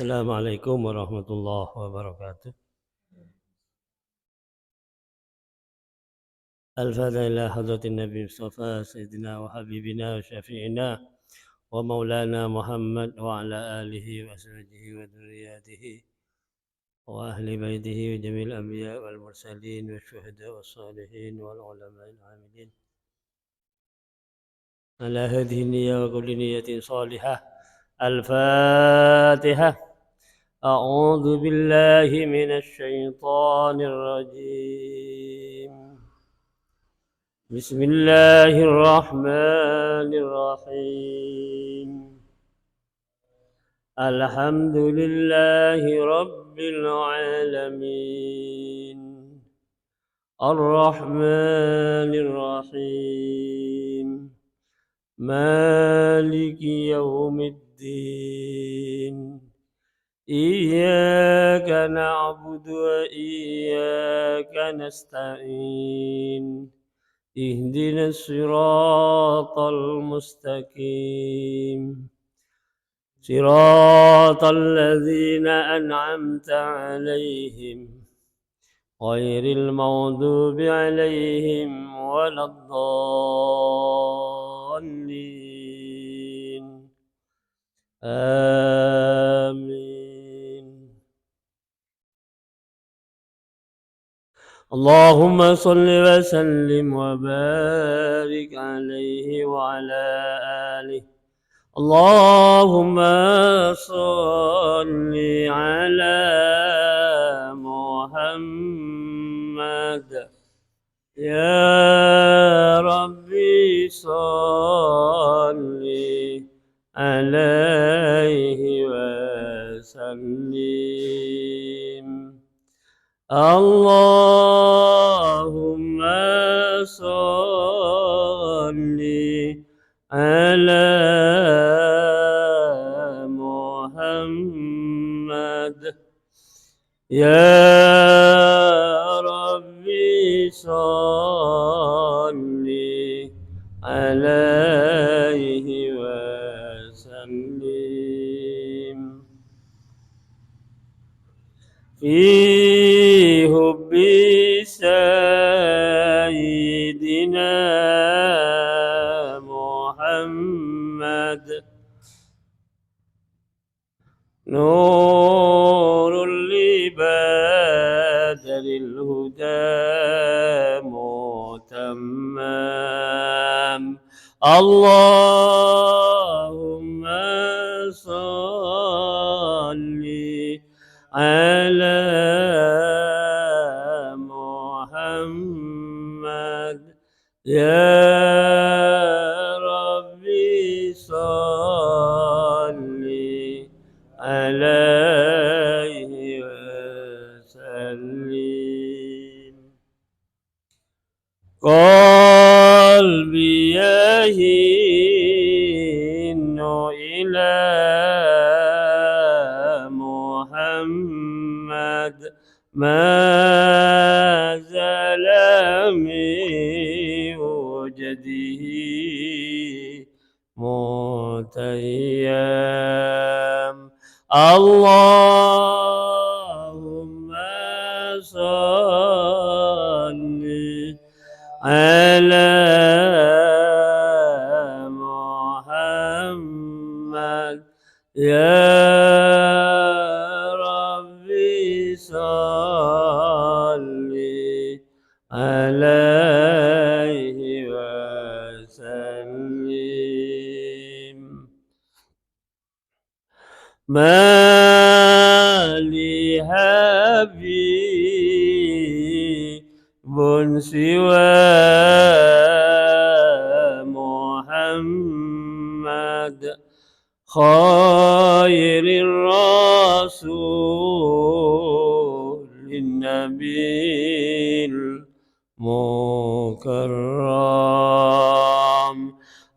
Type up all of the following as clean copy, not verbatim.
Assalamualaikum warahmatullahi wabarakatuh. الفاتحة إلى حضرة النبي المصطفى سيدنا وحبيبنا وشفيعنا ومولانا محمد وعلى آله وأزواجه وذرياته وأهل بيته وجميع الأنبياء والمرسلين والشهداء والصالحين والعلماء العاملين على هذه النية وكل نية صالحة. الفاتحة. أعوذ بالله من الشيطان الرجيم. بسم الله الرحمن الرحيم. الحمد لله رب العالمين الرحمن الرحيم مالك يوم الدين إياك نعبد وإياك نستعين اهدنا الصراط المستقيم صراط الذين أنعمت عليهم غير المغضوب عليهم ولا الضالين آمين. اللهم صل وسلم وبارك عليه وعلى آله. اللهم صل على محمد يا ربي صل عليه وسلم. اللهم صل على محمد يا ربي صل عليه وسلم. في حب سيدنا محمد نور لبدر الهدى متمم. اللهم صل على محمد يا ربي صل عليه وسلم. قلبي يهين إلى محمد ما زال من وجده متيم. اللهم صل على محمد يا ربي صل عليه وسلم. ما لي حبيب سوى محمد خير الرسول النبي المكرم.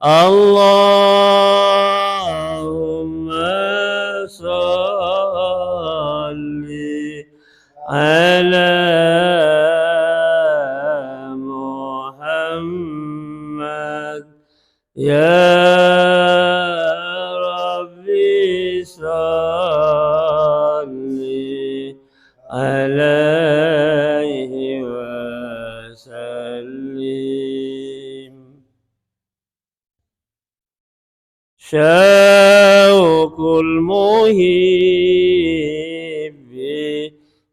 اللهم صل على محمد يا ربي صل عليه وسلم. شوق المحب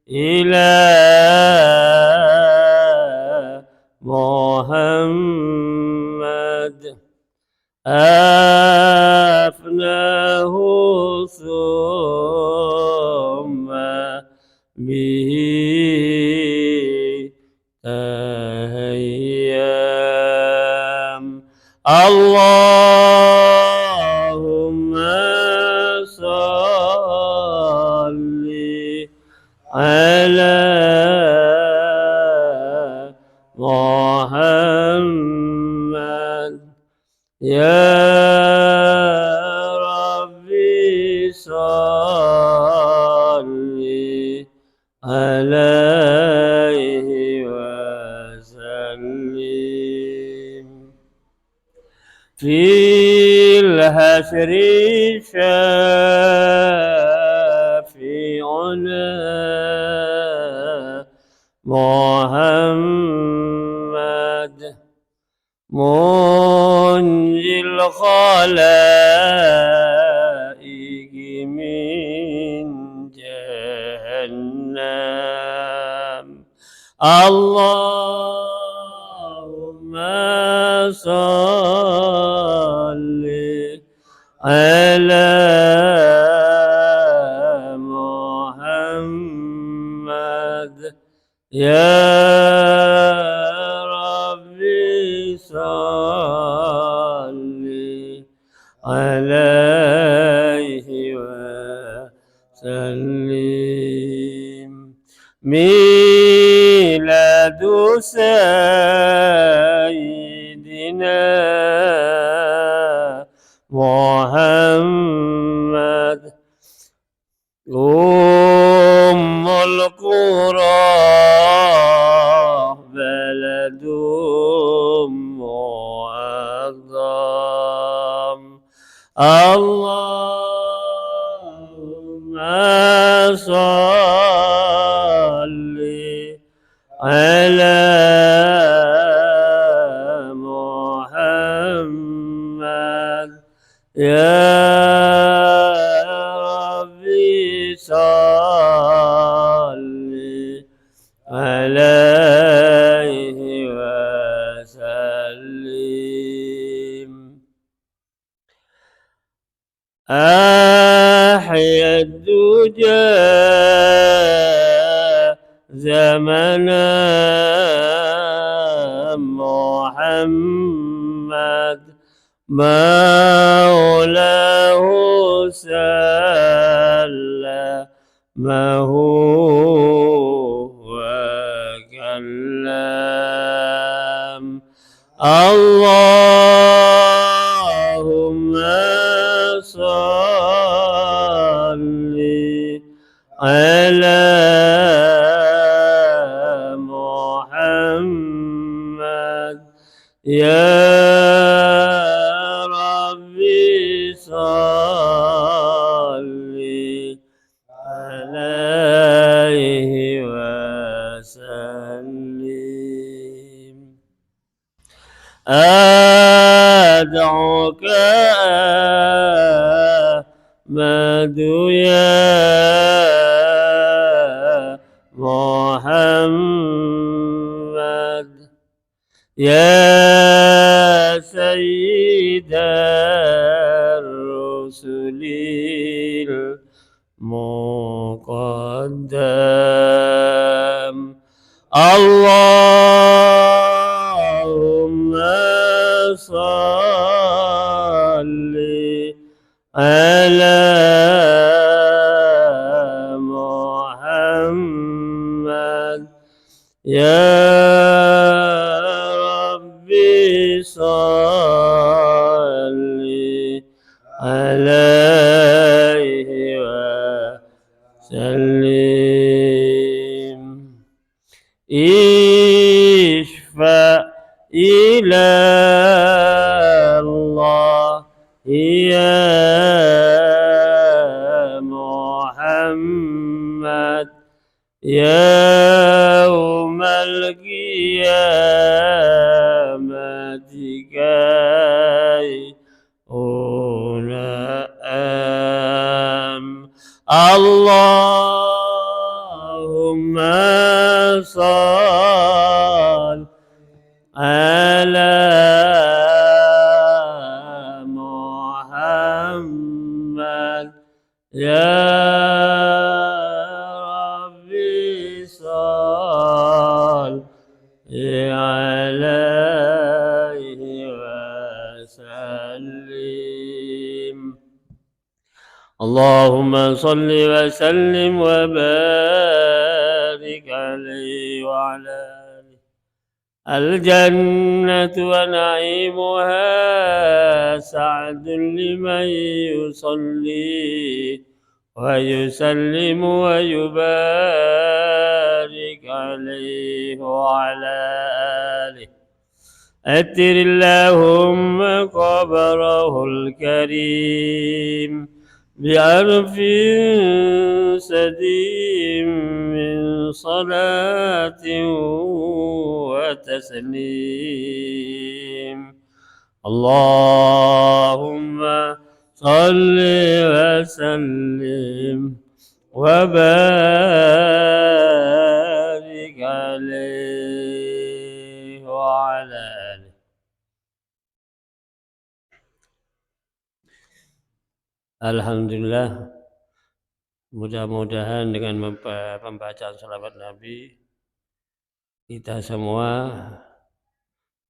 إلى محمد أفناه ثم به تهيام. اللهم صل على محمد يا ربي صل عليه وسلم. في الحشر شافعنا محمد منجي الخلائق من جهنم. اللهم صل على محمد يا ربي صل عليه وسلم. ميلاد سيدنا محمد أم القرى بلد معظم. اللهم صل على محمد يا ربي صل عليه وسلم. أحيا الدجى زمنا محمد مولاه سلمه وكلم. اللهم صل على محمد يا ربي صل عليه وسلم. أدعوك أحمد يا محمد يا سيد الرسل المقدم. اللهم صل على محمد يا ربي صل عليه وسلم. اشفع إلى الله يا محمد يوم القيامة كي اللهم صل على محمد يا ربي صل عليه وسلم اللهم صل وسلم وبارك عليه وعلى آله الجنة ونعيمها سعد لمن يصلي ويسلم ويبارك عليه وعلى آله أتر اللهم قبره الكريم بعرف سديم من صلاة وتسليم اللهم صل وسلم وبارك عليه وعلى آله. Alhamdulillah, mudah-mudahan dengan pembacaan salawat Nabi kita semua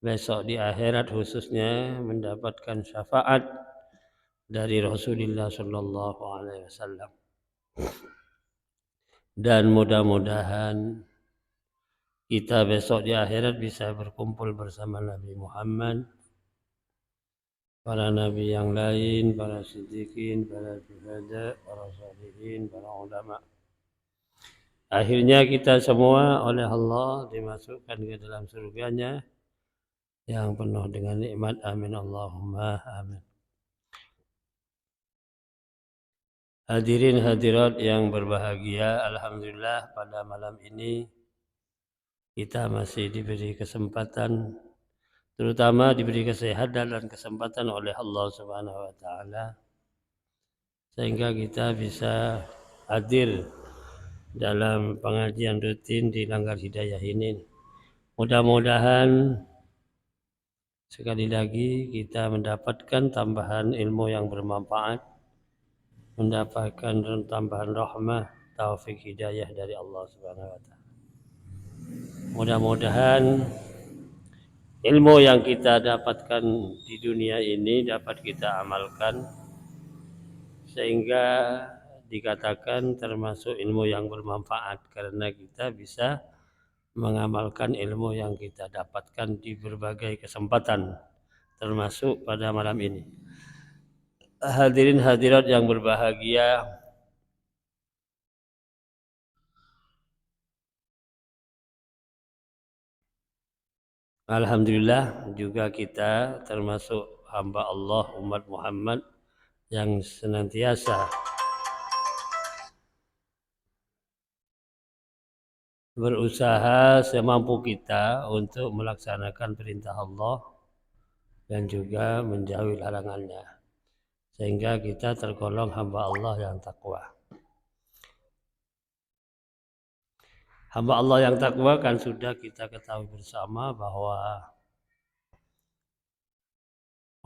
besok di akhirat khususnya mendapatkan syafaat dari Rasulullah Shallallahu Alaihi Wasallam. Dan mudah-mudahan kita besok di akhirat bisa berkumpul bersama Nabi Muhammad, para nabi yang lain, para siddiqin, para syuhada, para sholihin, para ulama. Akhirnya kita semua oleh Allah dimasukkan ke dalam surganya yang penuh dengan nikmat. Amin Allahumma amin. Hadirin hadirat yang berbahagia, alhamdulillah pada malam ini kita masih diberi kesempatan, terutama diberi kesehatan dan kesempatan oleh Allah Subhanahu wa taala sehingga kita bisa hadir dalam pengajian rutin di Langgar Hidayah ini. Mudah-mudahan sekali lagi kita mendapatkan tambahan ilmu yang bermanfaat, mendapatkan tambahan rahmah, taufik hidayah dari Allah Subhanahu wa taala. Mudah-mudahan ilmu yang kita dapatkan di dunia ini dapat kita amalkan sehingga dikatakan termasuk ilmu yang bermanfaat karena kita bisa mengamalkan ilmu yang kita dapatkan di berbagai kesempatan termasuk pada malam ini. Hadirin hadirat yang berbahagia, alhamdulillah juga kita termasuk hamba Allah umat Muhammad yang senantiasa berusaha semampu kita untuk melaksanakan perintah Allah dan juga menjauhi larangannya sehingga kita tergolong hamba Allah yang takwa. Hamba Allah yang takwa kan sudah kita ketahui bersama bahwa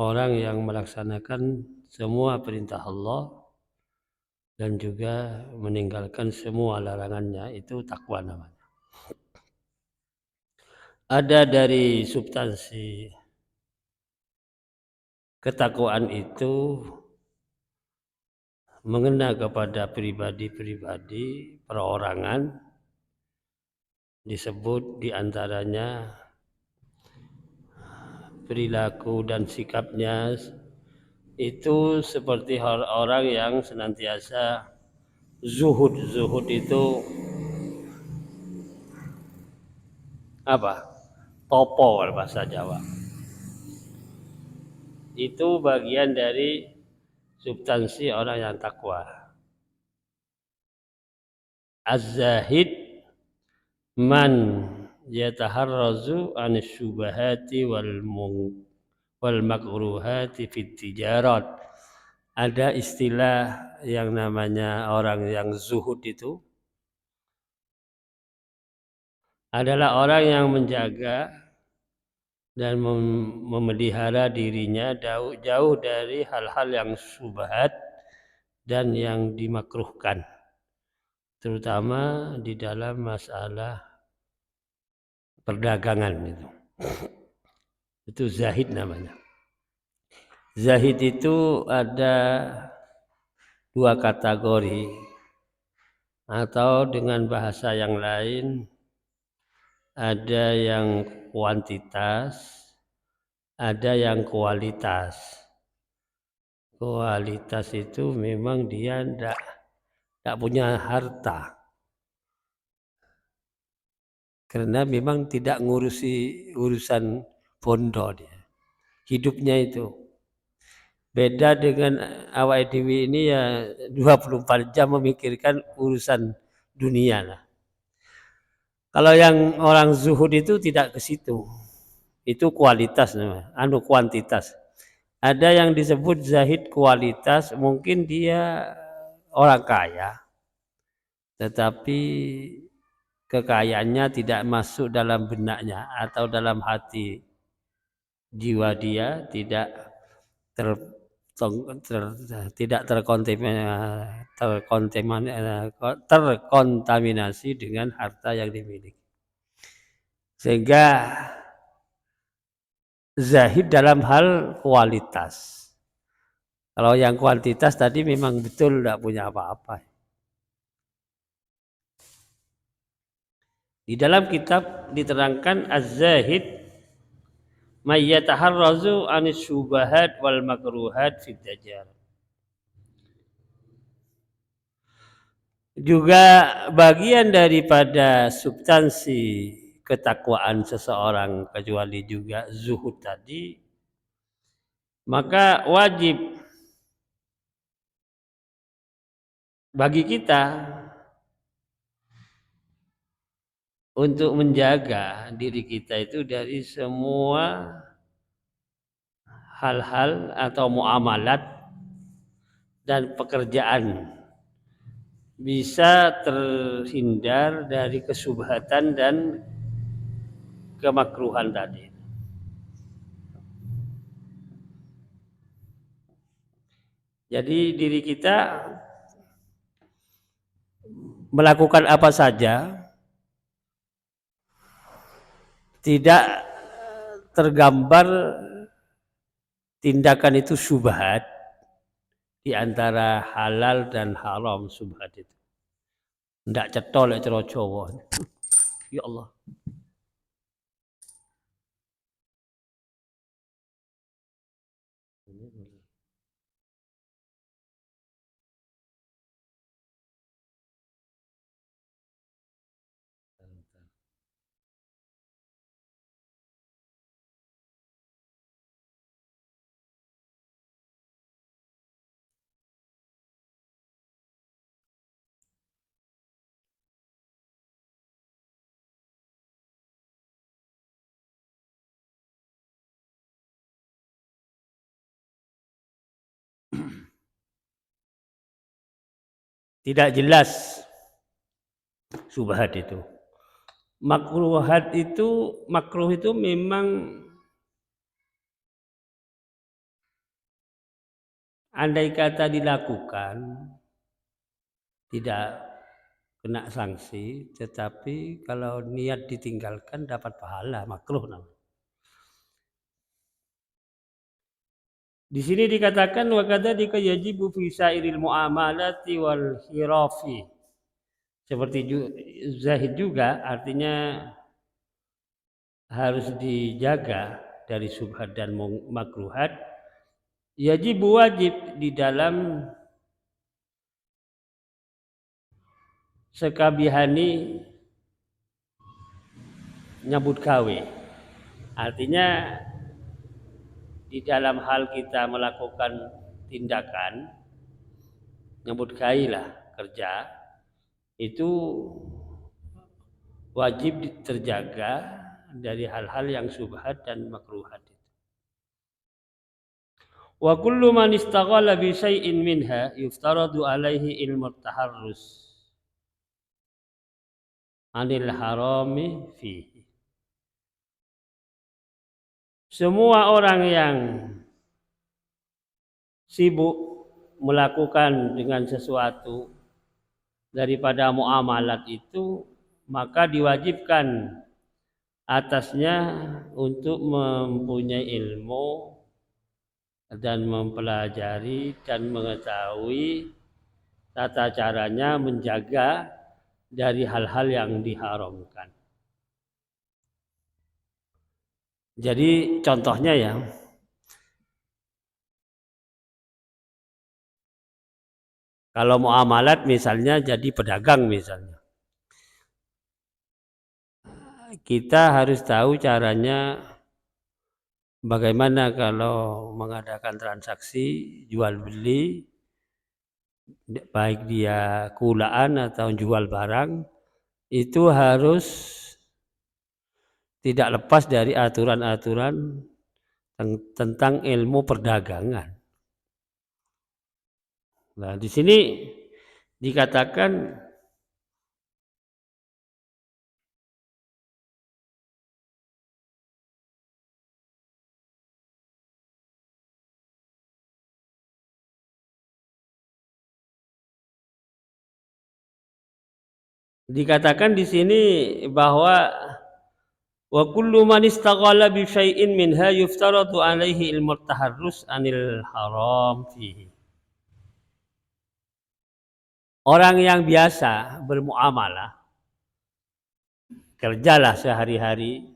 orang yang melaksanakan semua perintah Allah dan juga meninggalkan semua larangannya itu takwa namanya. Ada dari substansi ketakwaan itu mengena kepada pribadi-pribadi, perorangan, disebut diantaranya perilaku dan sikapnya itu seperti orang yang senantiasa zuhud. Zuhud itu apa? Topo bahasa Jawa. Itu bagian dari substansi orang yang takwa. Az-zahid man yataharrazu anis syubahati wal makruhati fit tijarat. Ada istilah yang namanya orang yang zuhud itu adalah orang yang menjaga dan memelihara dirinya jauh dari hal-hal yang syubhat dan yang dimakruhkan, terutama di dalam masalah perdagangan itu. Itu zahid namanya. Zahid itu ada dua kategori, atau dengan bahasa yang lain ada yang kuantitas, ada yang kualitas. Kualitas itu memang dia tidak punya harta, karena memang tidak ngurusi urusan bondo dia. Hidupnya itu beda dengan awak dewi ini ya 24 jam memikirkan urusan dunia lah. Kalau yang orang zuhud itu tidak ke situ. Itu kualitas namanya, kuantitas. Ada yang disebut zahid kualitas, mungkin dia orang kaya, tetapi kekayaannya tidak masuk dalam benaknya atau dalam hati jiwa dia, tidak ter, tidak terkontaminasi dengan harta yang dimiliki. Sehingga zahid dalam hal kualitas. Kalau yang kuantitas tadi memang betul tidak punya apa-apa. Di dalam kitab diterangkan az-zahid may yataharrazu anis syubahat wal makruhat fid dajar. Juga bagian daripada substansi ketakwaan seseorang, kecuali juga zuhud tadi, maka wajib bagi kita untuk menjaga diri kita itu dari semua hal-hal atau muamalat dan pekerjaan bisa terhindar dari kesubhatan dan kemakruhan tadi. Jadi diri kita melakukan apa saja tidak tergambar tindakan itu syubhat di antara halal dan haram. Syubhat itu ndak cetol lek cara Jawa. Ya Allah. Tidak jelas syubhat itu. Makruh itu memang andai kata dilakukan tidak kena sanksi, tetapi kalau niat ditinggalkan dapat pahala, makruh namanya. Di sini dikatakan wa kadzalika yajibu fi sairil muamalati wal hirafi. Seperti zahid juga artinya harus dijaga dari subhat dan makruhat. Wajib di dalam sekabihani nyambut gawe. Artinya di dalam hal kita melakukan tindakan nyambut gawe lah kerja, itu wajib terjaga dari hal-hal yang syubhat dan makruhat. Wa kullu man istaghala bi syai'in minha yuftaradu alaihi ilmu taharrus anil harami fihi. Semua orang yang sibuk melakukan dengan sesuatu daripada muamalat itu, maka diwajibkan atasnya untuk mempunyai ilmu dan mempelajari dan mengetahui tata caranya menjaga dari hal-hal yang diharamkan. Jadi contohnya ya, kalau muamalat misalnya jadi pedagang misalnya, kita harus tahu caranya bagaimana kalau mengadakan transaksi jual beli, baik dia kulaan atau jual barang, itu harus tidak lepas dari aturan-aturan tentang ilmu perdagangan. Nah, di sini dikatakan di sini bahwa wa kullu man istaghala bi syai'in minha yuftaradu alaihi ilmu taharrus anil haram fihi. Orang yang biasa bermuamalah, kerjalah sehari-hari,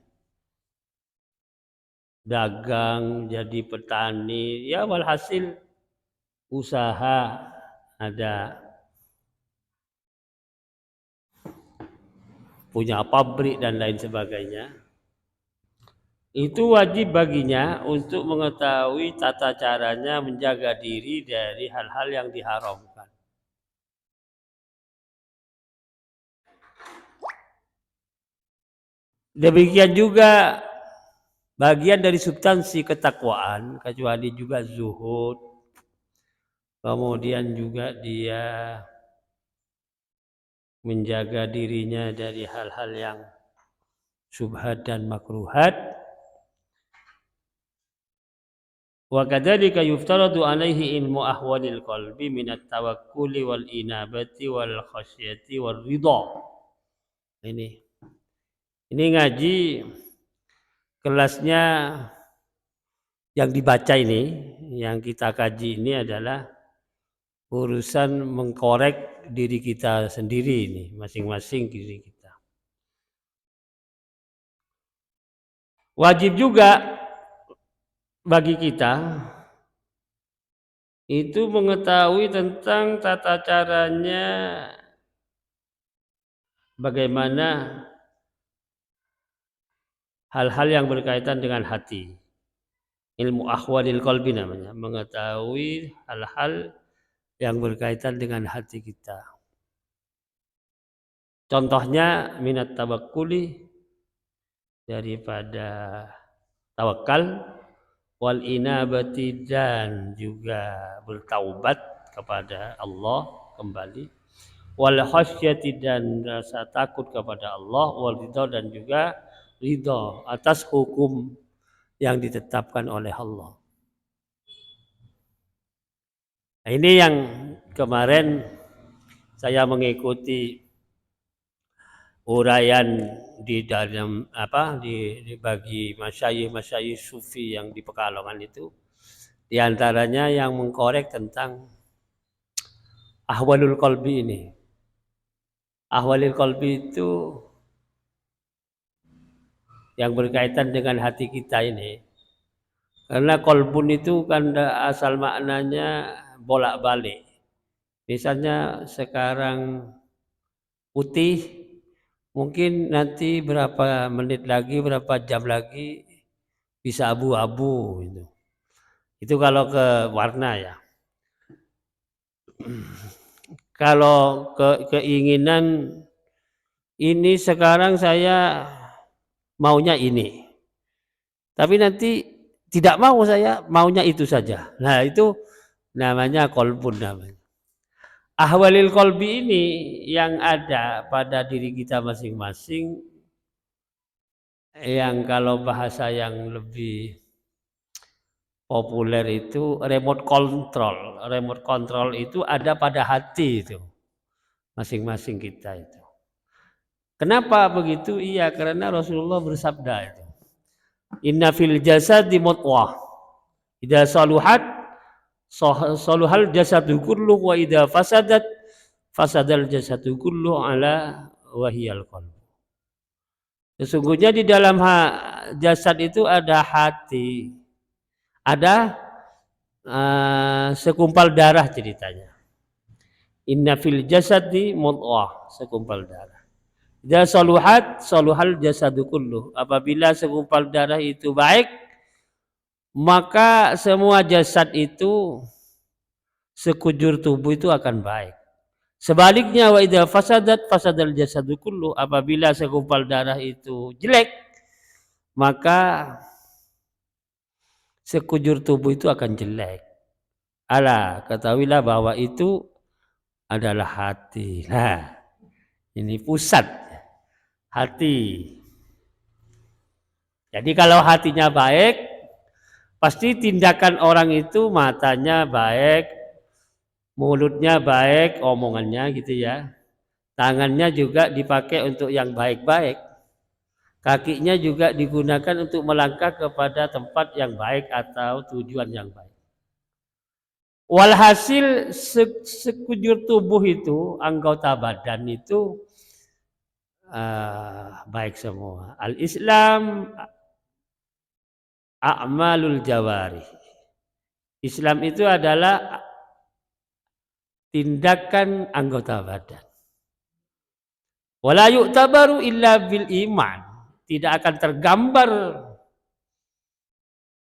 dagang, jadi petani, ya walhasil usaha ada, punya pabrik dan lain sebagainya. Itu wajib baginya untuk mengetahui tata caranya menjaga diri dari hal-hal yang diharamkan. Demikian juga bagian dari substansi ketakwaan, kecuali juga zuhud, kemudian juga dia menjaga dirinya dari hal-hal yang syubhat dan makruhat. Wa kadzalika yuftaradu alaihi ilmu ahwalil qalbi minat tawakkuli wal inabati wal khasyati wal ridha. Ini ngaji kelasnya yang dibaca ini, yang kita kaji ini adalah urusan mengkorek diri kita sendiri ini, masing-masing diri kita. Wajib juga bagi kita itu mengetahui tentang tata caranya bagaimana hal-hal yang berkaitan dengan hati. Ilmu ahwalil qalbi namanya, mengetahui hal-hal yang berkaitan dengan hati kita. Contohnya minat tawakkuli, daripada tawakal, wal inabati, dan juga bertaubat kepada Allah kembali, wal khasyati, dan rasa takut kepada Allah, wal ridha, dan juga ridha atas hukum yang ditetapkan oleh Allah. Nah, ini yang kemarin saya mengikuti uraian di dalam di bagi masyayikh sufi yang di Pekalongan itu, di antaranya yang mengkorek tentang ahwalul qalbi ini. Ahwalul qalbi itu yang berkaitan dengan hati kita ini. Karena kolbun itu kan asal maknanya bolak-balik. Misalnya sekarang putih, mungkin nanti berapa menit lagi, berapa jam lagi bisa abu-abu gitu. Itu kalau ke warna ya. Kalau keinginan ini sekarang saya maunya ini. Tapi nanti tidak mau, saya maunya itu saja. Nah, itu namanya qalbun namanya. Ahwalil qalbi ini yang ada pada diri kita masing-masing, yang kalau bahasa yang lebih populer itu remote control. Remote control itu ada pada hati itu masing-masing kita itu. Kenapa begitu? Iya, karena Rasulullah bersabda itu. Inna fil jasadi mudghah. Idza saluhat saluhal jasadu kullu wa idza fasadat fasadal jasadu kullu ala wahiyal qalb. Sesungguhnya di dalam jasad itu ada hati. Ada sekumpal darah ceritanya. Inna fil jasadi mudghah, sekumpal darah. Idza saluhat saluhal jasadu kullu. Apabila segumpal darah itu baik, maka semua jasad itu, sekujur tubuh itu akan baik. Sebaliknya wa idza fasadat fasadal jasadu kullu. Apabila segumpal darah itu jelek, maka sekujur tubuh itu akan jelek. Ala, ketahuilah bahwa itu adalah hati. Nah, ini pusat hati. Jadi kalau hatinya baik, pasti tindakan orang itu matanya baik, mulutnya baik, omongannya gitu ya. Tangannya juga dipakai untuk yang baik-baik. Kakinya juga digunakan untuk melangkah kepada tempat yang baik atau tujuan yang baik. Walhasil sekujur tubuh itu, anggota badan itu baik semua. Al-Islam a'malul jawari. Islam itu adalah tindakan anggota badan. Wala yu'tabaru illa bil iman. Tidak akan tergambar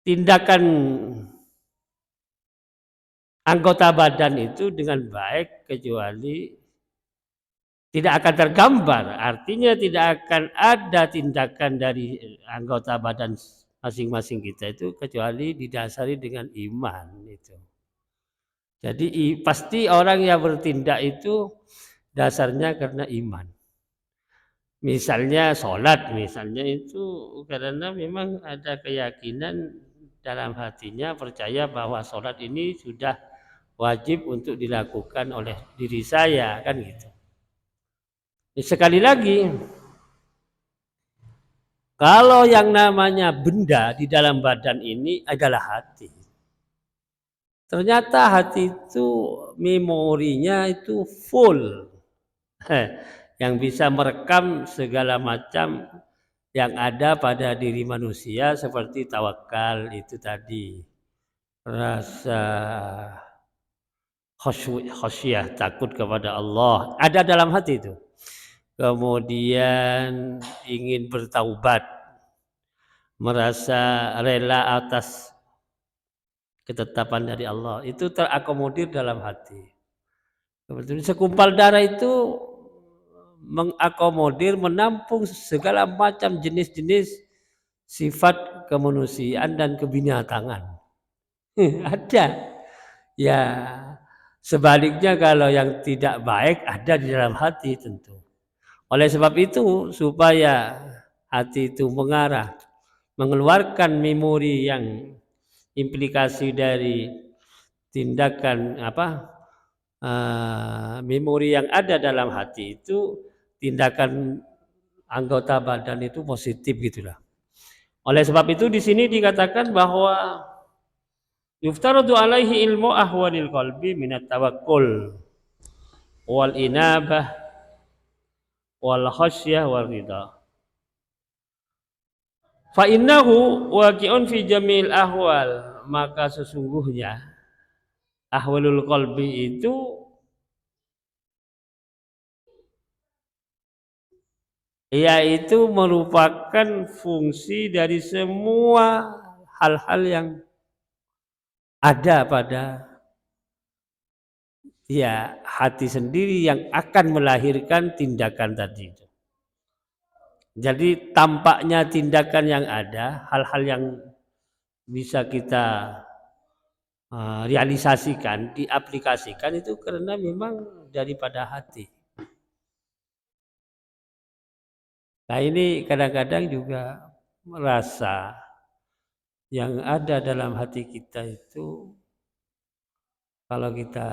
tindakan anggota badan itu dengan baik kecuali tidak akan tergambar. Artinya tidak akan ada tindakan dari anggota badan masing-masing kita itu kecuali didasari dengan iman itu. Jadi pasti orang yang bertindak itu dasarnya karena iman. Misalnya sholat, misalnya itu karena memang ada keyakinan dalam hatinya, percaya bahwa sholat ini sudah wajib untuk dilakukan oleh diri saya, kan gitu. Sekali lagi, kalau yang namanya benda di dalam badan ini adalah hati. Ternyata hati itu memorinya itu full. Yang bisa merekam segala macam yang ada pada diri manusia seperti tawakal itu tadi. Rasa khasyah, takut kepada Allah. Ada dalam hati itu. Kemudian ingin bertaubat. Merasa rela atas ketetapan dari Allah. Itu terakomodir dalam hati. Kemudian sekumpal darah itu mengakomodir, menampung segala macam jenis-jenis sifat kemanusiaan dan kebinatangan. Ada. Ya, sebaliknya kalau yang tidak baik ada di dalam hati tentu. Oleh sebab itu, supaya hati itu mengarah, mengeluarkan memori yang implikasi dari tindakan memori yang ada dalam hati itu, tindakan anggota badan itu positif gitulah. Oleh sebab itu di sini dikatakan bahwa yuftaradu alaihi ilmu ahwalil qalbi minat tawakkul wal inabah wal khasyah wal ridha. Fa innahu waqi'un fi jamil ahwal, maka sesungguhnya ahwalul qalbi itu yaitu merupakan fungsi dari semua hal-hal yang ada pada hati sendiri yang akan melahirkan tindakan tadi itu. Jadi tampaknya tindakan yang ada, hal-hal yang bisa kita realisasikan, diaplikasikan itu karena memang daripada hati. Nah ini kadang-kadang juga merasa yang ada dalam hati kita itu kalau kita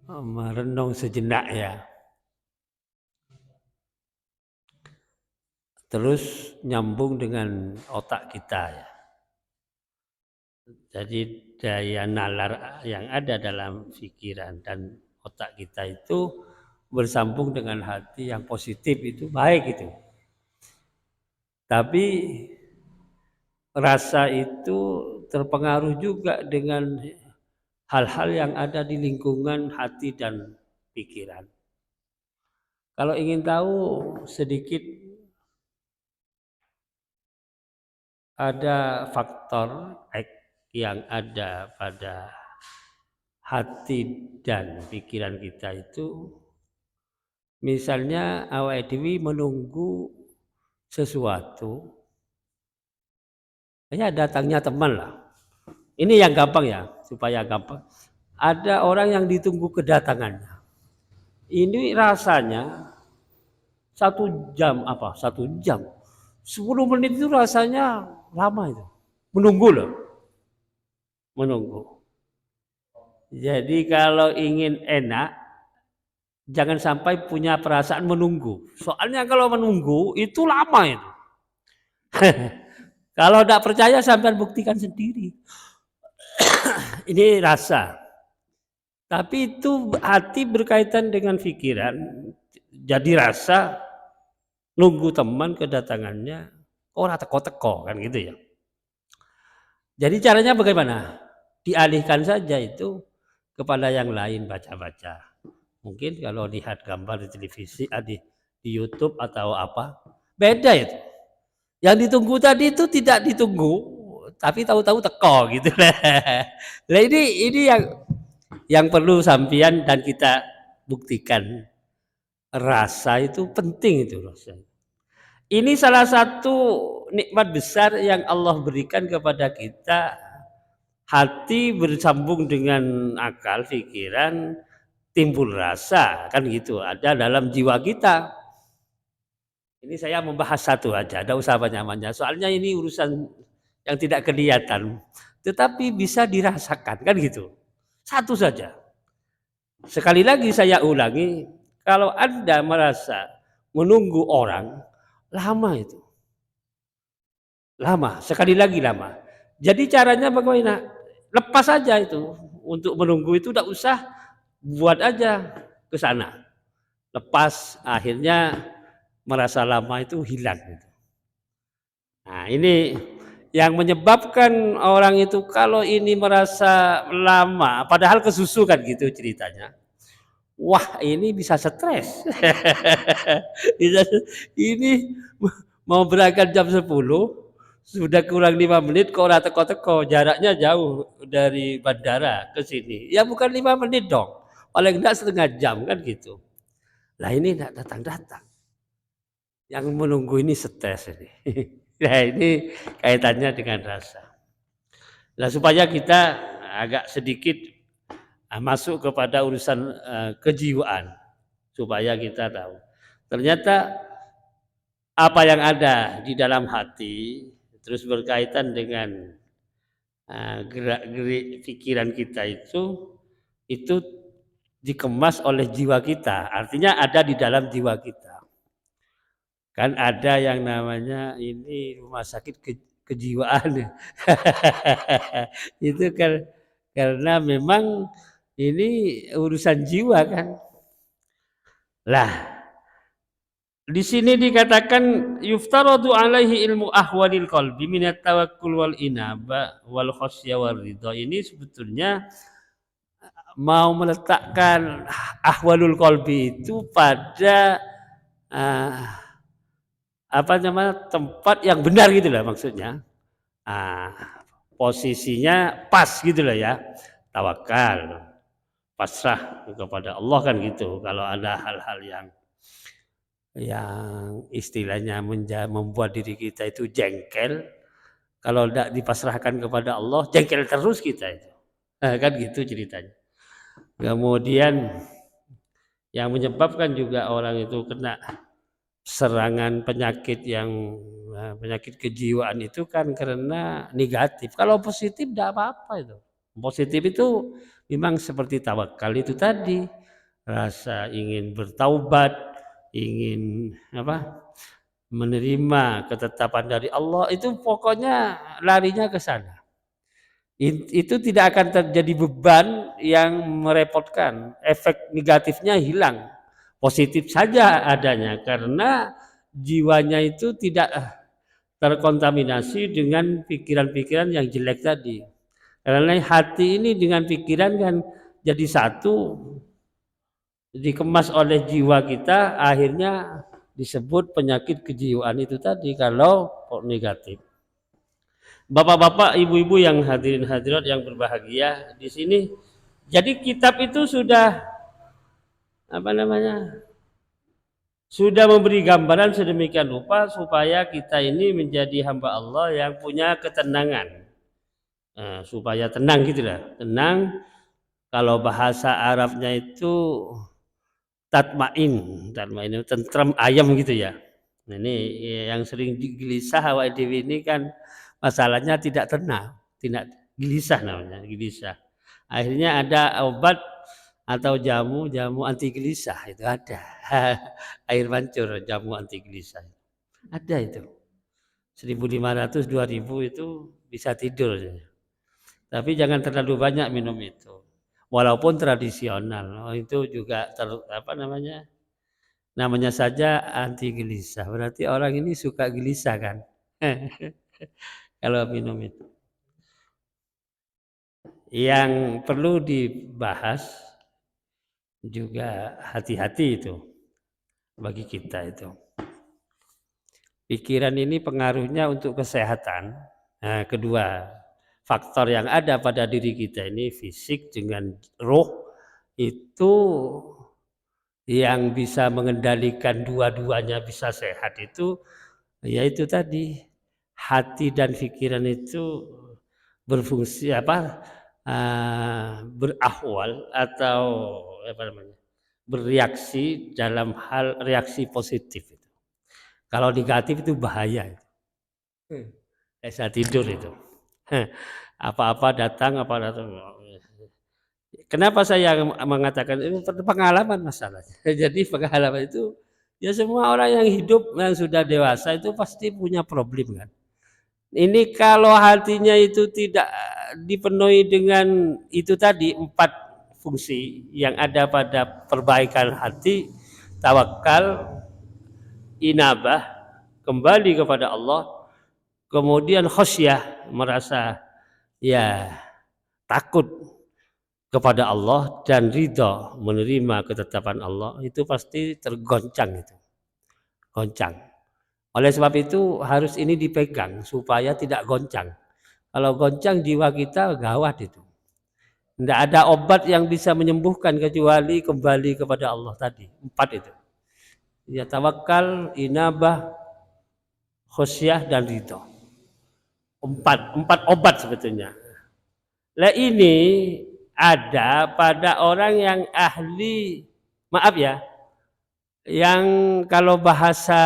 merenung sejenak ya, terus nyambung dengan otak kita ya. Jadi daya nalar yang ada dalam pikiran dan otak kita itu bersambung dengan hati yang positif itu baik itu. Tapi rasa itu terpengaruh juga dengan hal-hal yang ada di lingkungan hati dan pikiran. Kalau ingin tahu sedikit ada faktor yang ada pada hati dan pikiran kita itu, misalnya awake dhewe menunggu sesuatu, ya datangnya teman lah. Ini yang gampang ya, supaya gampang. Ada orang yang ditunggu kedatangannya. Ini rasanya 1 jam apa? 1 jam. 10 menit itu rasanya lama itu. Menunggu loh. Menunggu. Jadi kalau ingin enak, jangan sampai punya perasaan menunggu. Soalnya kalau menunggu itu lama itu. Kalau tidak percaya sampai buktikan sendiri. Ini rasa. Tapi itu hati berkaitan dengan pikiran. Jadi rasa nunggu teman kedatangannya orang teko-teko kan gitu ya. Jadi caranya bagaimana? Dialihkan saja itu kepada yang lain, baca-baca. Mungkin kalau lihat gambar di televisi, di YouTube atau apa, beda itu. Yang ditunggu tadi itu tidak ditunggu, tapi tahu-tahu teko gitu lah. Nah ini yang perlu sampean dan kita buktikan. Rasa itu penting itu rasa. Ini salah satu nikmat besar yang Allah berikan kepada kita. Hati bersambung dengan akal, pikiran, timbul rasa, kan gitu. Ada dalam jiwa kita. Ini saya membahas satu aja, ada usah banyak-banyak. Soalnya ini urusan yang tidak kelihatan, tetapi bisa dirasakan, kan gitu. Satu saja. Sekali lagi saya ulangi, kalau Anda merasa menunggu orang, lama itu. Lama, sekali lagi lama. Jadi caranya bagaimana? Lepas saja itu. Untuk menunggu itu tidak usah buat aja ke sana. Lepas, akhirnya merasa lama itu hilang. Nah ini yang menyebabkan orang itu kalau ini merasa lama, padahal kesusu kan gitu ceritanya. Wah ini bisa stres. Ini mau berangkat jam 10, sudah kurang 5 menit kok ora teko-teko, jaraknya jauh dari bandara ke sini. Ya bukan 5 menit dong, paling enggak setengah jam kan gitu. Lah ini enggak datang-datang. Yang menunggu ini stres ini. Nah ini kaitannya dengan rasa. Nah supaya kita agak sedikit masuk kepada urusan kejiwaan, supaya kita tahu. Ternyata apa yang ada di dalam hati terus berkaitan dengan gerak-gerik pikiran kita itu dikemas oleh jiwa kita. Artinya ada di dalam jiwa kita. Kan ada yang namanya ini rumah sakit kejiwaan. Itu kan karena memang ini urusan jiwa kan. Lah, di sini dikatakan yuftaradu alaihi ilmu ahwalil qalbi minat tawakkul wal inaba wal khasyah wal ridha. Ini sebetulnya mau meletakkan ahwalul qalbi itu pada apa namanya tempat yang benar gitu lah maksudnya. Posisinya pas gitu lah ya. Tawakal, pasrah kepada Allah kan gitu. Kalau ada hal-hal yang yang istilahnya membuat diri kita itu jengkel. Kalau tidak dipasrahkan kepada Allah, jengkel terus kita itu. Kan gitu ceritanya. Kemudian yang menyebabkan juga orang itu kena serangan penyakit penyakit kejiwaan itu kan karena negatif. Kalau positif tidak apa-apa itu. Positif itu memang seperti tawakal itu tadi, rasa ingin bertaubat, ingin menerima ketetapan dari Allah, itu pokoknya larinya ke sana. Itu tidak akan terjadi beban yang merepotkan. Efek negatifnya hilang. Positif saja adanya karena jiwanya itu tidak terkontaminasi dengan pikiran-pikiran yang jelek tadi. Karena hati ini dengan pikiran kan jadi satu, dikemas oleh jiwa kita, akhirnya disebut penyakit kejiwaan itu tadi kalau negatif. Bapak-bapak, ibu-ibu yang hadirin hadirat yang berbahagia di sini, jadi kitab itu sudah sudah memberi gambaran sedemikian rupa supaya kita ini menjadi hamba Allah yang punya ketenangan, supaya tenang gitulah, tenang. Kalau bahasa Arabnya itu tatmain itu tentram ayam gitu ya. Nah, ini yang sering gelisah awak dewi ini kan masalahnya tidak tenang, tidak gelisah namanya, gelisah. Akhirnya ada obat atau jamu anti gelisah itu ada. Air mancur jamu anti gelisah. Ada itu. 1.500 2.000 itu bisa tidur. Tapi jangan terlalu banyak minum itu. Walaupun tradisional, itu juga namanya saja anti gelisah. Berarti orang ini suka gelisah kan? Kalau minum itu. Yang perlu dibahas juga hati-hati itu bagi kita itu. Pikiran ini pengaruhnya untuk kesehatan. Nah, kedua, faktor yang ada pada diri kita ini fisik dengan roh itu yang bisa mengendalikan dua-duanya bisa sehat itu yaitu tadi hati dan pikiran itu berfungsi berahwal atau bereaksi dalam hal reaksi positif itu. Kalau negatif itu bahaya. Saya tidur itu. Apa-apa datang. Kenapa saya mengatakan itu pengalaman masalahnya. Jadi pengalaman itu ya semua orang yang hidup yang sudah dewasa itu pasti punya problem kan. Ini kalau hatinya itu tidak dipenuhi dengan itu tadi 4 fungsi yang ada pada perbaikan hati, tawakal, inabah, kembali kepada Allah, kemudian khosyah, merasa ya takut kepada Allah dan ridho menerima ketetapan Allah, itu pasti tergoncang itu. Goncang. Oleh sebab itu harus ini dipegang supaya tidak goncang. Kalau goncang jiwa kita gawat itu. Tidak ada obat yang bisa menyembuhkan kecuali kembali kepada Allah tadi. 4 itu. Ya tawakal, inabah, khosyah dan ridho. 4 obat sebetulnya. Lah ini ada pada orang yang ahli, maaf ya, yang kalau bahasa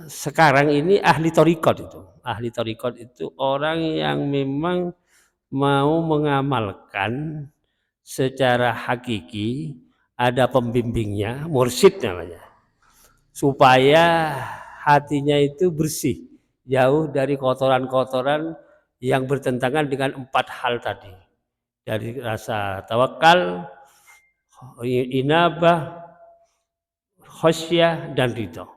sekarang ini ahli thariqat itu. Ahli thariqat itu orang yang memang mau mengamalkan secara hakiki, ada pembimbingnya, mursyid namanya. Supaya hatinya itu bersih, jauh dari kotoran-kotoran yang bertentangan dengan 4 hal tadi. Dari rasa tawakal, inabah, khosyah dan ridho.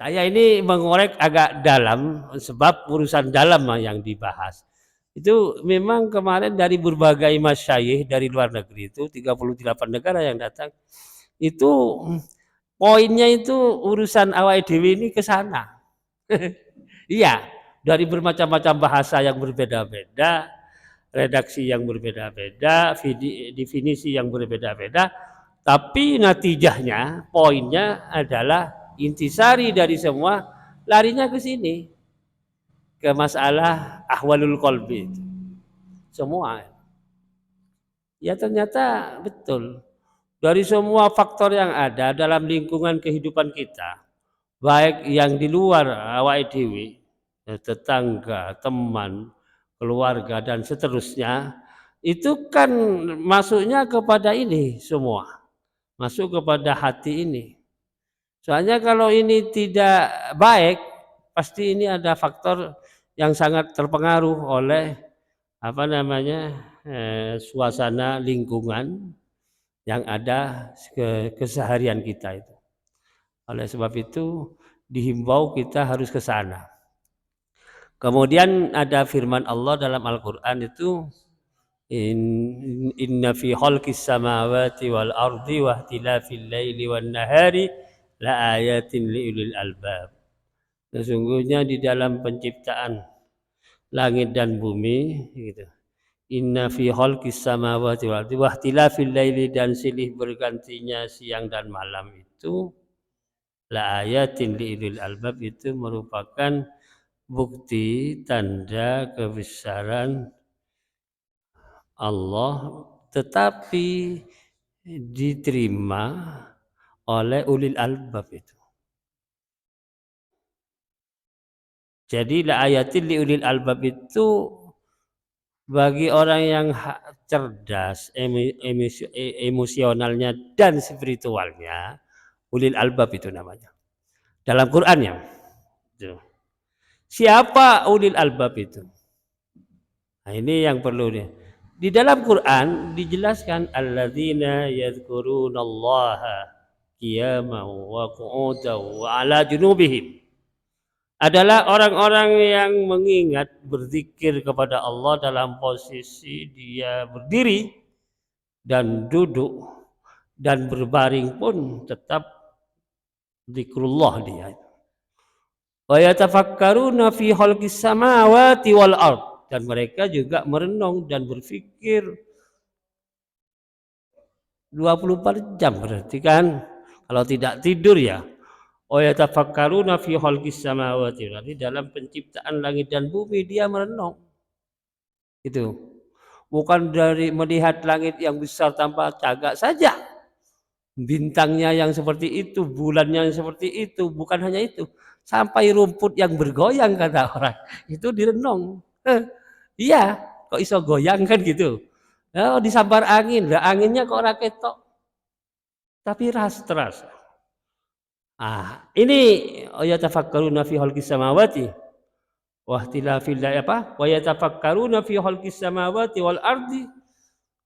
Saya ini mengorek agak dalam sebab urusan dalam yang dibahas. Itu memang kemarin dari berbagai masyayikh dari luar negeri itu 38 negara yang datang. Itu poinnya itu urusan awal dewi ini ke sana. Iya, dari bermacam-macam bahasa yang berbeda-beda, redaksi yang berbeda-beda, definisi yang berbeda-beda, Tapi natijahnya, poinnya adalah intisari dari semua larinya ke sini, ke masalah ahwalul qalbi. Semua. Ya ternyata betul. Dari semua faktor yang ada dalam lingkungan kehidupan kita, baik yang di luar awake dhewe, tetangga, teman, keluarga dan seterusnya, itu kan masuknya kepada ini semua, masuk kepada hati ini. Soalnya kalau ini tidak baik, pasti ini ada faktor yang sangat terpengaruh oleh apa namanya suasana lingkungan yang ada keseharian kita itu. Oleh sebab itu dihimbau kita harus ke sana. Kemudian ada firman Allah dalam Al-Qur'an itu inna fi khalqis samawati wal ardi wa ihtilafil laili wan nahari la ayatin liulil albab. Sesungguhnya di dalam penciptaan langit dan bumi gitu. Inna fi khalqis samawati wal ardi wa ihtilafil laili dan silih bergantinya siang dan malam itu la ayatin liulil albab itu merupakan bukti tanda kebesaran Allah, tetapi diterima oleh ulil albab itu. Jadi la ayatin li ulil albab itu bagi orang yang cerdas, emosionalnya dan spiritualnya, ulil albab itu namanya. Dalam Quran ya. Siapa ulil albab itu? Nah, ini yang perlu nih. Di dalam Quran dijelaskan alladzina yadhkurunallaha qiyaman wa qu'udan wa 'ala junubihim. Adalah orang-orang yang mengingat berzikir kepada Allah dalam posisi dia berdiri dan duduk dan berbaring pun tetap zikrullah dia. Wa yatafakkaruna fi khalqis samawati wal ardh. Dan mereka juga merenung dan berpikir 24 jam berarti kan. Kalau tidak tidur ya. Oh ya tafakkaruna fi khalqis samawati wal ardi, dalam penciptaan langit dan bumi dia merenung. Itu. Bukan dari melihat langit yang besar tanpa cagak saja. Bintangnya yang seperti itu, bulannya yang seperti itu, bukan hanya itu. Sampai rumput yang bergoyang kata orang. Itu direnung. Iya, kok iso goyang kan gitu. Oh, disambar angin, lah anginnya kok ora ketok. Tapi ras. Ini ya tafakkaruna fi khalqis samawati wa ihtilafil apa? Wa yatafakkaruna fi khalqis samawati wal ardi.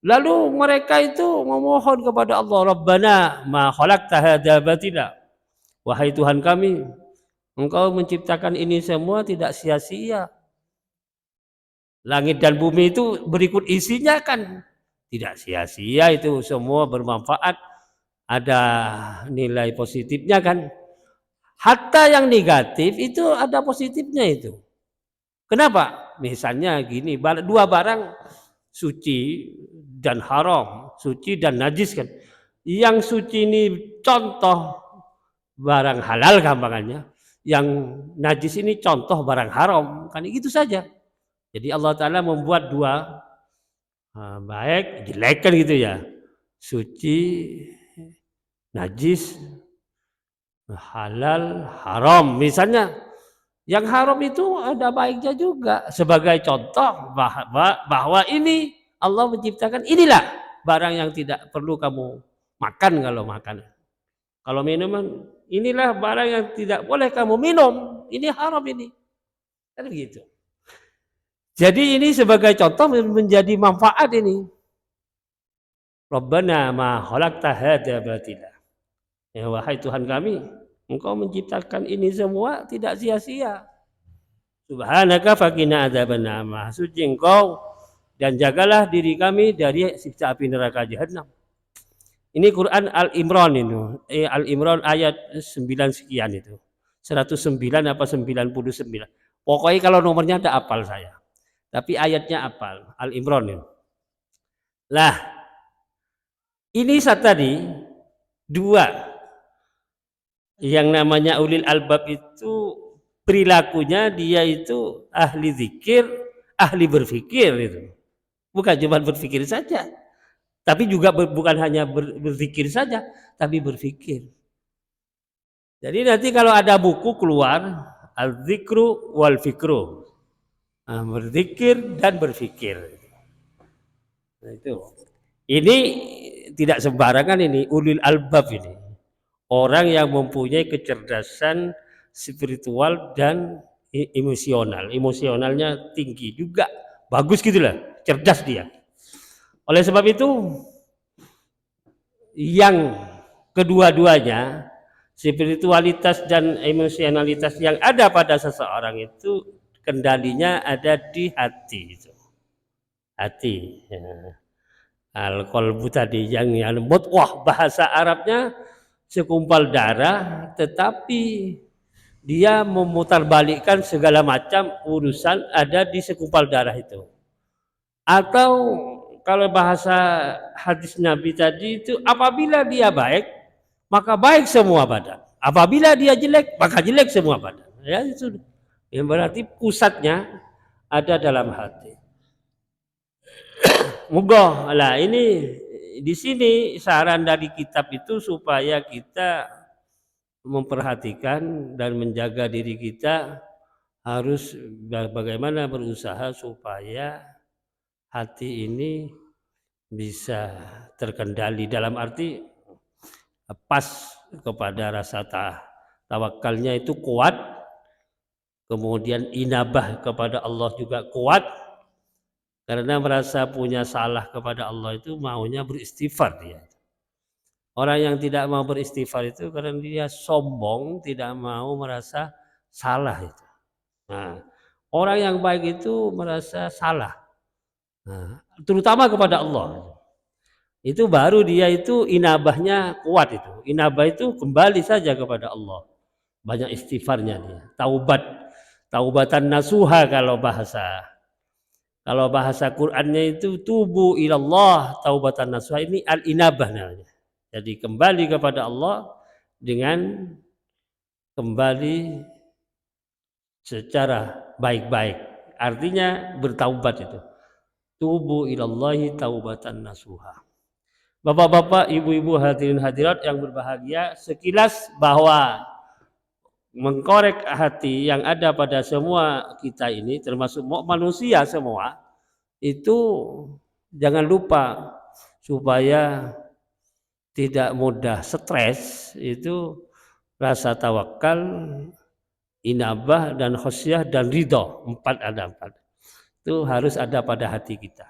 Lalu mereka itu memohon kepada Allah, Rabbana ma khalaqta hadza batila. Wahai Tuhan kami, Engkau menciptakan ini semua tidak sia-sia. Langit dan bumi itu berikut isinya kan tidak sia-sia, itu semua bermanfaat, ada nilai positifnya kan. Hatta yang negatif itu ada positifnya itu. Kenapa? Misalnya gini, dua barang suci dan haram, suci dan najis kan. Yang suci ini contoh barang halal gampangannya, yang najis ini contoh barang haram, kan gitu saja. Jadi Allah Ta'ala membuat dua, baik, jelek kan gitu ya. Suci, najis, halal, haram. Misalnya, yang haram itu ada baiknya juga. Sebagai contoh bahwa ini Allah menciptakan, inilah barang yang tidak perlu kamu makan kalau makan. Kalau minuman, inilah barang yang tidak boleh kamu minum. Ini haram ini. Kan begitu. Jadi ini sebagai contoh menjadi manfaat ini. Rabbana ma khalaqta hadza batila. Ya wahai Tuhan kami, Engkau menciptakan ini semua tidak sia-sia. Subhanaka faqina adzabannar. Maha suci Engkau dan jagalah diri kami dari siksa api neraka jahanam. Ini Quran Al-Imran itu. Al-Imran ayat 9 sekian itu. 109 apa 99. Pokoknya kalau nomornya ada apal saya. Tapi ayatnya apal, Al-Imran. Lah, ini saat tadi Dua, yang namanya ulil albab itu perilakunya dia itu ahli zikir, ahli berfikir itu. Bukan cuma berfikir saja, tapi juga bukan hanya berzikir saja, tapi berfikir. Jadi nanti kalau ada buku keluar al-zikru wal fikru, nah, berzikir dan berfikir. Nah, itu. Ini tidak sembarangan ini ulil albab ini. Orang yang mempunyai kecerdasan spiritual dan emosional. Emosionalnya tinggi juga. Bagus gitulah, cerdas dia. Oleh sebab itu yang kedua-duanya spiritualitas dan emosionalitas yang ada pada seseorang itu kendalinya ada di hati itu. Hati. Ya. Al-qalbu tadi yang mutwah bahasa Arabnya segumpal darah, tetapi dia memutarbalikkan segala macam urusan ada di segumpal darah itu. Atau kalau bahasa hadis Nabi tadi itu apabila dia baik, maka baik semua badan. Apabila dia jelek, maka jelek semua badan. Ya itu. Yang berarti pusatnya ada dalam hati. Moga lah ini di sini saran dari kitab itu supaya kita memperhatikan dan menjaga diri kita harus bagaimana berusaha supaya hati ini bisa terkendali dalam arti pas kepada rasa tawakalnya itu kuat, kemudian inabah kepada Allah juga kuat, karena merasa punya salah kepada Allah itu maunya beristighfar dia. Orang yang tidak mau beristighfar itu karena dia sombong, tidak mau merasa salah itu. Nah, orang yang baik itu merasa salah, nah, terutama kepada Allah. Itu baru dia itu inabahnya kuat itu. Inabah itu kembali saja kepada Allah. Banyak istighfarnya dia. Taubatan nasuha kalau bahasa Qur'annya itu tubu ilallah taubatan nasuha, ini al-inabah namanya. Jadi kembali kepada Allah dengan kembali secara baik-baik. Artinya bertaubat itu. Tubu ilallahi taubatan nasuha. Bapak-bapak, ibu-ibu hadirin hadirat yang berbahagia, sekilas bahwa mengkorek hati yang ada pada semua kita ini, termasuk manusia semua, itu jangan lupa supaya tidak mudah stres, itu rasa tawakal, inabah dan khosyah dan ridho, empat. Itu harus ada pada hati kita.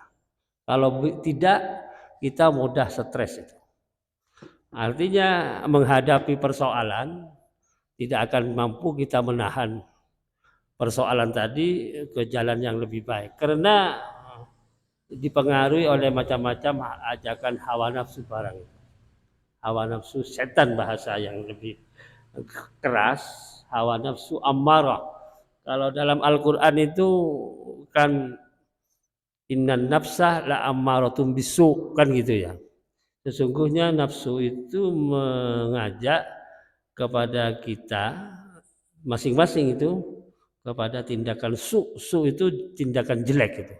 Kalau tidak, kita mudah stres itu. Artinya menghadapi persoalan tidak akan mampu kita menahan persoalan tadi ke jalan yang lebih baik. Karena dipengaruhi oleh macam-macam ajakan hawa nafsu barang. Hawa nafsu setan bahasa yang lebih keras, hawa nafsu ammarah. Kalau dalam Al-Quran itu kan innan nafsah la ammaratum bisu, kan gitu ya. Sesungguhnya nafsu itu mengajak kepada kita masing-masing itu kepada tindakan su itu tindakan jelek itu.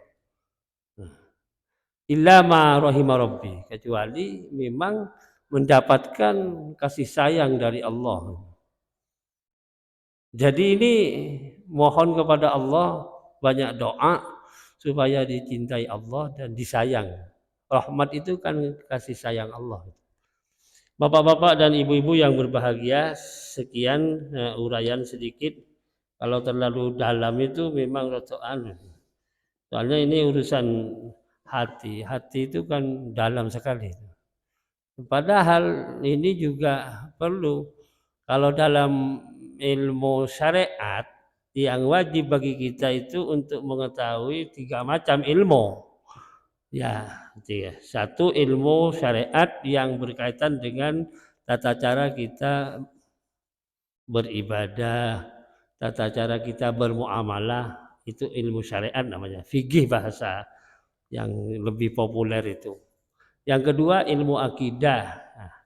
Illa ma rahima rabbi, kecuali memang mendapatkan kasih sayang dari Allah. Jadi ini mohon kepada Allah banyak doa supaya dicintai Allah dan disayang. Rahmat itu kan kasih sayang Allah. Bapak-bapak dan ibu-ibu yang berbahagia, sekian uraian sedikit. Kalau terlalu dalam itu memang rotokan. Soalnya ini urusan hati. Hati itu kan dalam sekali. Padahal ini juga perlu. Kalau dalam ilmu syariat yang wajib bagi kita itu untuk mengetahui 3 macam ilmu. Ya, satu ilmu syariat yang berkaitan dengan tata cara kita beribadah, tata cara kita bermuamalah, itu ilmu syariat namanya. Fikih bahasa yang lebih populer itu. Yang kedua ilmu akidah.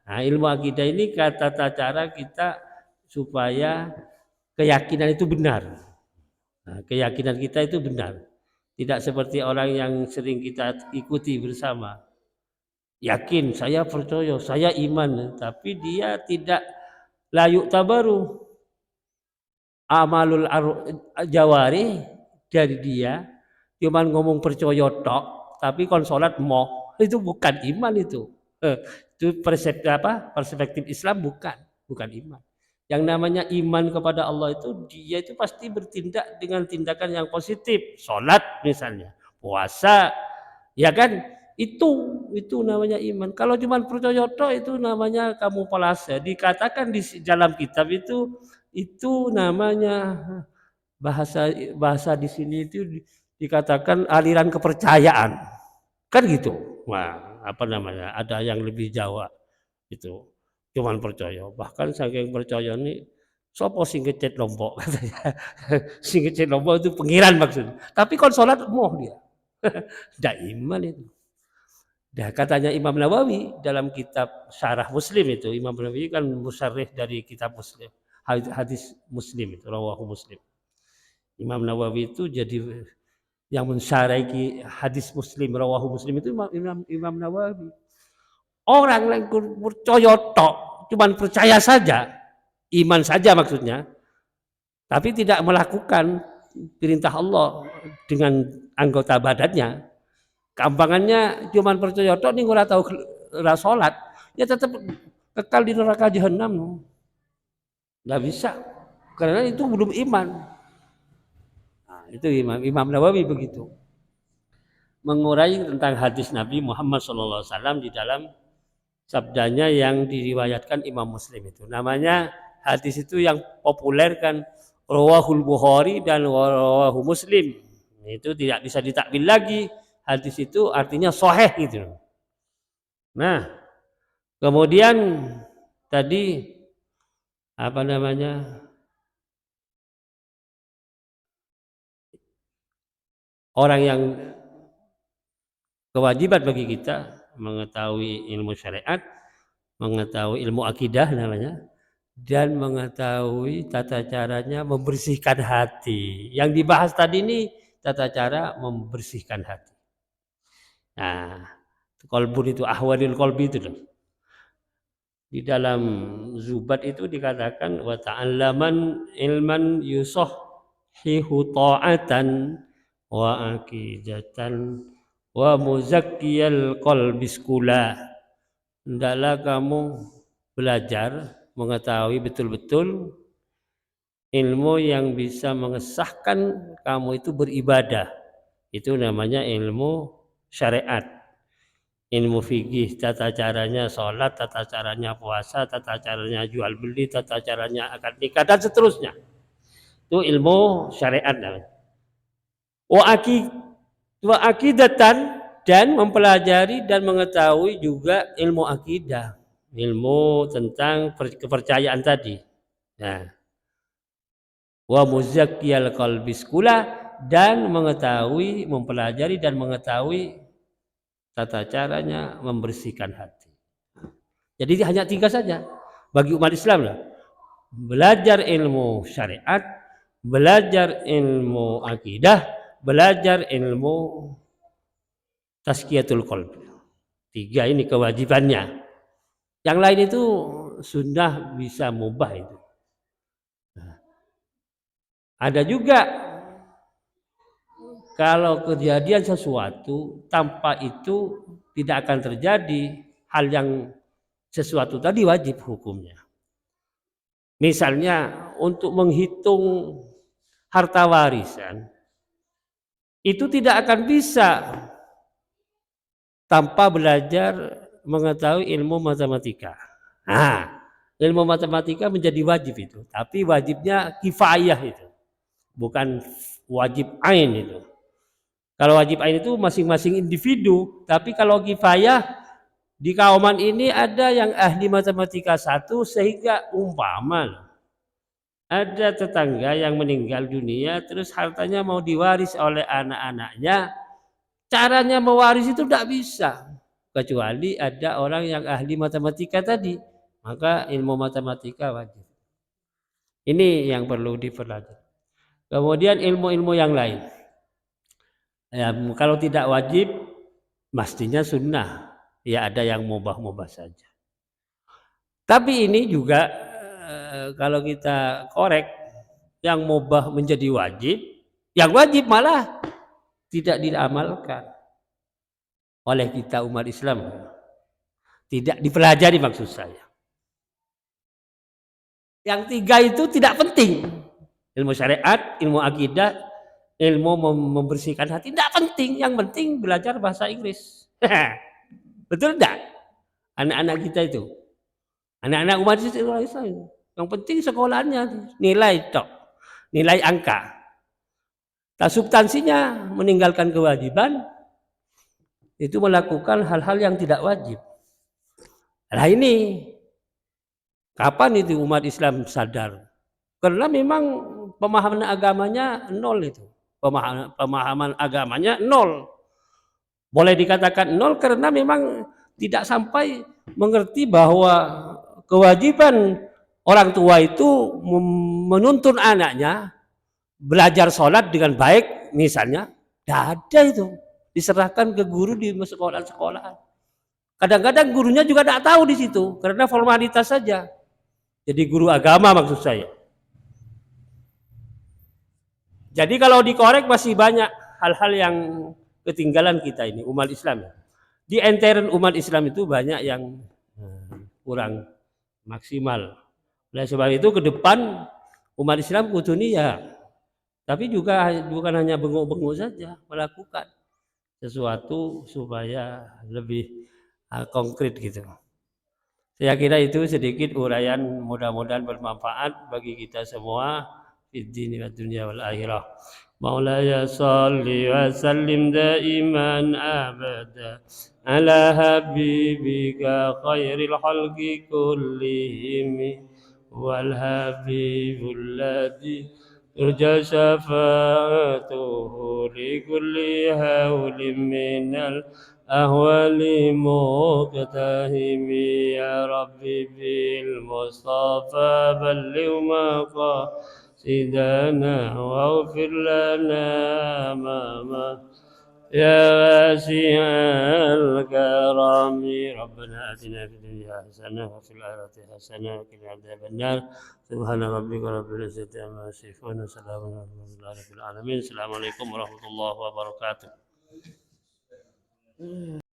Nah, ilmu akidah ini tata cara kita supaya keyakinan itu benar. Nah, keyakinan kita itu benar. Tidak seperti orang yang sering kita ikuti bersama. Yakin, saya percaya, saya iman, tapi dia tidak layuk tabaru. Amalul jawari dari dia cuman ngomong percaya tok, tapi kon salat moh, itu bukan iman itu. Itu perspektif Islam bukan iman. Yang namanya iman kepada Allah itu dia itu pasti bertindak dengan tindakan yang positif, salat misalnya, puasa, ya kan? Itu namanya iman. Kalau cuma percaya tok itu namanya kamu palsu. Dikatakan di dalam kitab itu namanya bahasa bahasa di sini itu dikatakan aliran kepercayaan. Kan gitu. Wah, apa namanya? Ada yang lebih Jawa itu. Cuman percaya. Bahkan saking percaya ini sopo sing ngecet lombok katanya. Sing ngecet lombok itu pengiran maksudnya. Tapi kon salat moh dia. Ndak iman itu. Nah, katanya Imam Nawawi dalam kitab Syarah Muslim itu, Imam Nawawi kan musyarrih dari kitab Muslim, hadis Muslim itu, rawahu Muslim. Imam Nawawi itu jadi yang mensyarahi hadis Muslim, rawahu Muslim itu Imam Nawawi. Orang yang percaya tok, cuman percaya saja, iman saja maksudnya, tapi tidak melakukan perintah Allah dengan anggota badannya. Kampangannya cuman percaya tok ning ora tau ora salat, ya tetap kekal di neraka jahanam. Enggak bisa. Karena itu belum iman. Nah, itu Imam Nawawi begitu. Mengurai tentang hadis Nabi Muhammad SAW di dalam sabdanya yang diriwayatkan Imam Muslim itu. Namanya hadis itu yang populer kan rawahul Bukhari dan rawahu Muslim. Itu tidak bisa ditakwil lagi. Hadis itu artinya sahih gitu. Nah, kemudian tadi apa namanya? Orang yang kewajiban bagi kita mengetahui ilmu syariat, mengetahui ilmu akidah namanya, dan mengetahui tata caranya membersihkan hati. Yang dibahas tadi ini tata cara membersihkan hati. Nah, kolbun itu ahwadil kolbi itu loh. Di dalam Zubat itu dikatakan wa ta'allaman ilman yusahhihu ta'atan wa aqidatan wa muzakkiyal qalbi skula. Hendaklah kamu belajar mengetahui betul-betul ilmu yang bisa mengesahkan kamu itu beribadah. Itu namanya ilmu syariat, ilmu fikih, tata caranya sholat, tata caranya puasa, tata caranya jual beli, tata caranya akad nikah dan seterusnya. Itu ilmu syariat namanya. Wa akidatan, dan mempelajari dan mengetahui juga ilmu akidah, ilmu tentang kepercayaan tadi. Nah, wa muzakkiyal qalbi skula, dan mengetahui, mempelajari dan mengetahui tata caranya membersihkan hati. Jadi hanya 3 saja bagi umat Islam lah. Belajar ilmu syariat, belajar ilmu akidah, belajar ilmu tazkiyatul qalbi. 3 ini kewajibannya. Yang lain itu sunnah bisa mubah itu. Ada juga kalau kejadian sesuatu tanpa itu tidak akan terjadi hal yang sesuatu tadi wajib hukumnya. Misalnya untuk menghitung harta warisan itu tidak akan bisa tanpa belajar mengetahui ilmu matematika. Nah, ilmu matematika menjadi wajib itu, tapi wajibnya kifayah itu, bukan wajib ain itu. Kalau wajib ain itu masing-masing individu, tapi kalau kifayah di kauman ini ada yang ahli matematika 1 sehingga umpama ada tetangga yang meninggal dunia terus hartanya mau diwaris oleh anak-anaknya, caranya mewaris itu tidak bisa. kecuali ada orang yang ahli matematika tadi, maka ilmu matematika wajib. Ini yang perlu dipelajari. Kemudian ilmu-ilmu yang lain. Ya, kalau tidak wajib, mestinya sunnah. Ya ada yang mubah-mubah saja. Tapi ini juga kalau kita korek, yang mubah menjadi wajib, yang wajib malah tidak diamalkan oleh kita umat Islam. Tidak dipelajari maksud saya. Yang tiga itu tidak penting. Ilmu syariat, ilmu akidah, ilmu membersihkan hati. Tidak penting. Yang penting belajar bahasa Inggris. Betul tidak? Anak-anak kita itu. Anak-anak umat Islam. Yang penting sekolahnya. Nilai tok. Nilai angka. Substansinya meninggalkan kewajiban. Itu melakukan hal-hal yang tidak wajib. Nah ini. Kapan itu umat Islam sadar? Karena memang pemahaman agamanya nol itu. Pemahaman agamanya nol. Boleh dikatakan nol karena memang tidak sampai mengerti bahwa kewajiban orang tua itu menuntun anaknya belajar sholat dengan baik misalnya. Tidak ada itu. Diserahkan ke guru di sekolah-sekolah. Kadang-kadang gurunya juga tidak tahu di situ karena formalitas saja. Jadi guru agama maksud saya. Jadi kalau dikorek masih banyak hal-hal yang ketinggalan kita ini umat Islam. Di intern umat Islam itu banyak yang kurang maksimal. Oleh sebab itu ke depan umat Islam kuduni ya. Tapi juga bukan hanya bengok-bengok saja, melakukan sesuatu supaya lebih konkret gitu. Saya kira itu sedikit uraian, mudah-mudahan bermanfaat bagi kita semua di dunia wal akhirah. Maulaya salli wa sallim daiman abada ala habibika khairil khalqi kullihim wal habibul ladzi turja syafa'atuhu li kulli hawlin minal أهوال مقتهم يا ربي بالمصطفى بلغ مقاصدنا واغفر لنا ما يا واسع الكرم ربنا آتنا في الدنيا حسنة وفي الآخرة حسنة وقنا عذاب النار سبحان ربك رب العزة عما يصفون وسلام على العالمين السلام عليكم ورحمة الله وبركاته.